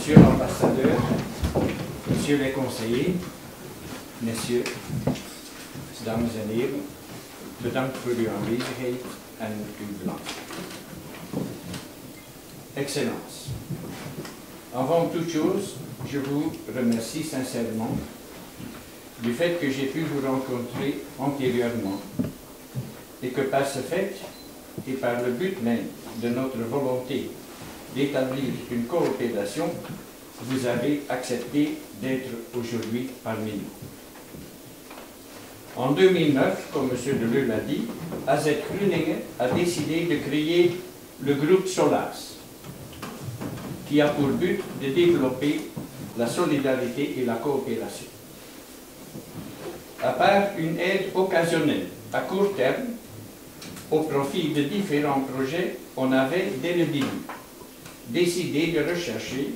Monsieur l'ambassadeur, Monsieur les conseillers, Messieurs, dames en heren, bedankt voor uw aanwezigheid en uw belang. Excellence, avant toute chose, je vous remercie sincèrement du fait que j'ai pu vous rencontrer antérieurement et que par ce fait et par le but même de notre volonté d'établir une coopération, vous avez accepté d'être aujourd'hui parmi nous. En 2009, comme M. Deleu l'a dit, AZ Groeningen a décidé de créer le groupe SOLAS, qui a pour but de développer la solidarité et la coopération. À part une aide occasionnelle à court terme, au profit de différents projets, on avait, dès le début, décidé de rechercher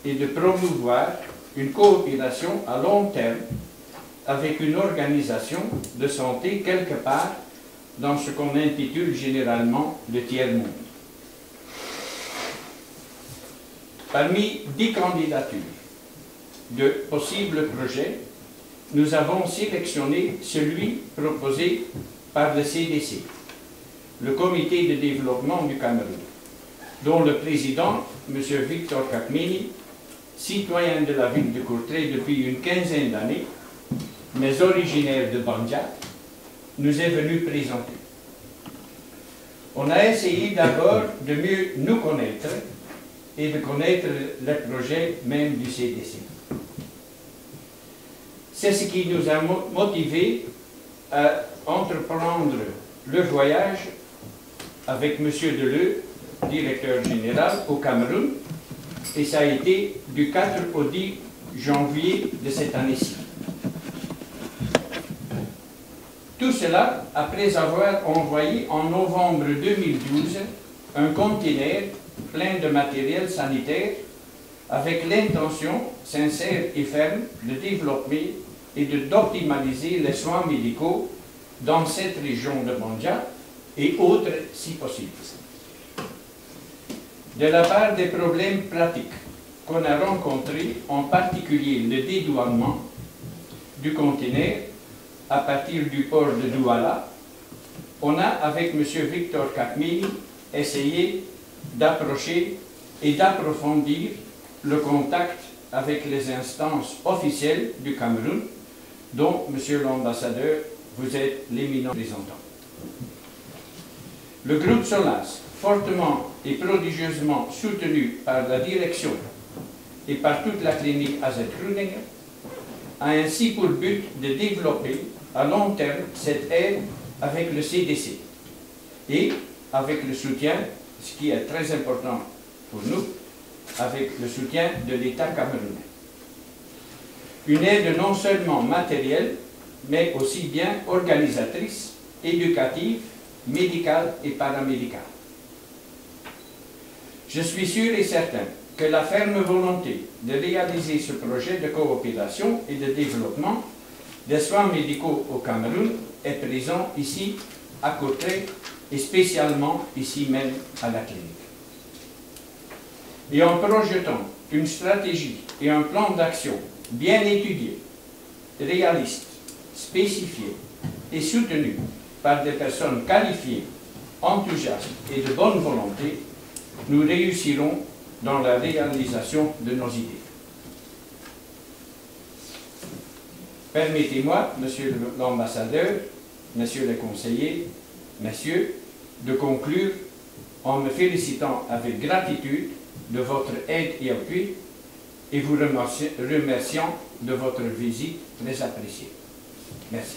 et de promouvoir une coopération à long terme avec une organisation de santé quelque part dans ce qu'on intitule généralement le tiers-monde. Parmi 10 candidatures de possibles projets, nous avons sélectionné celui proposé par le CDC, le Comité de développement du Cameroun, dont le président, M. Victor Kakmeni, citoyen de la ville de Courtrai depuis une quinzaine d'années, mais originaire de Bandia, nous est venu présenter. On a essayé d'abord de mieux nous connaître et de connaître le projet même du CDC. C'est ce qui nous a motivés à entreprendre le voyage avec M. Deleu, directeur général au Cameroun, et ça a été du 4 au 10 janvier de cette année-ci. Tout cela après avoir envoyé en novembre 2012 un conteneur plein de matériel sanitaire avec l'intention sincère et ferme de développer et d'optimaliser les soins médicaux dans cette région de Bandia et autres si possible. De la part des problèmes pratiques qu'on a rencontrés, en particulier le dédouanement du conteneur à partir du port de Douala, on a, avec M. Victor Kakmeni, essayé d'approcher et d'approfondir le contact avec les instances officielles du Cameroun, dont, M. l'ambassadeur, vous êtes l'éminent représentant. Le groupe SOLAS, fortement et prodigieusement soutenu par la direction et par toute la clinique AZ Groeningen, a ainsi pour but de développer à long terme cette aide avec le CDC et avec le soutien, ce qui est très important pour nous, avec le soutien de l'État camerounais. Une aide non seulement matérielle, mais aussi bien organisatrice, éducative, médicale et paramédicale. Je suis sûr et certain que la ferme volonté de réaliser ce projet de coopération et de développement des soins médicaux au Cameroun est présent ici, à Courtrai, et spécialement ici même à la clinique. Et en projetant une stratégie et un plan d'action bien étudié, réaliste, spécifié et soutenu par des personnes qualifiées, enthousiastes et de bonne volonté, nous réussirons dans la réalisation de nos idées. Permettez-moi, Monsieur l'ambassadeur, Messieurs les conseillers, Messieurs, de conclure en me félicitant avec gratitude de votre aide et appui et vous remerciant de votre visite très appréciée. Merci.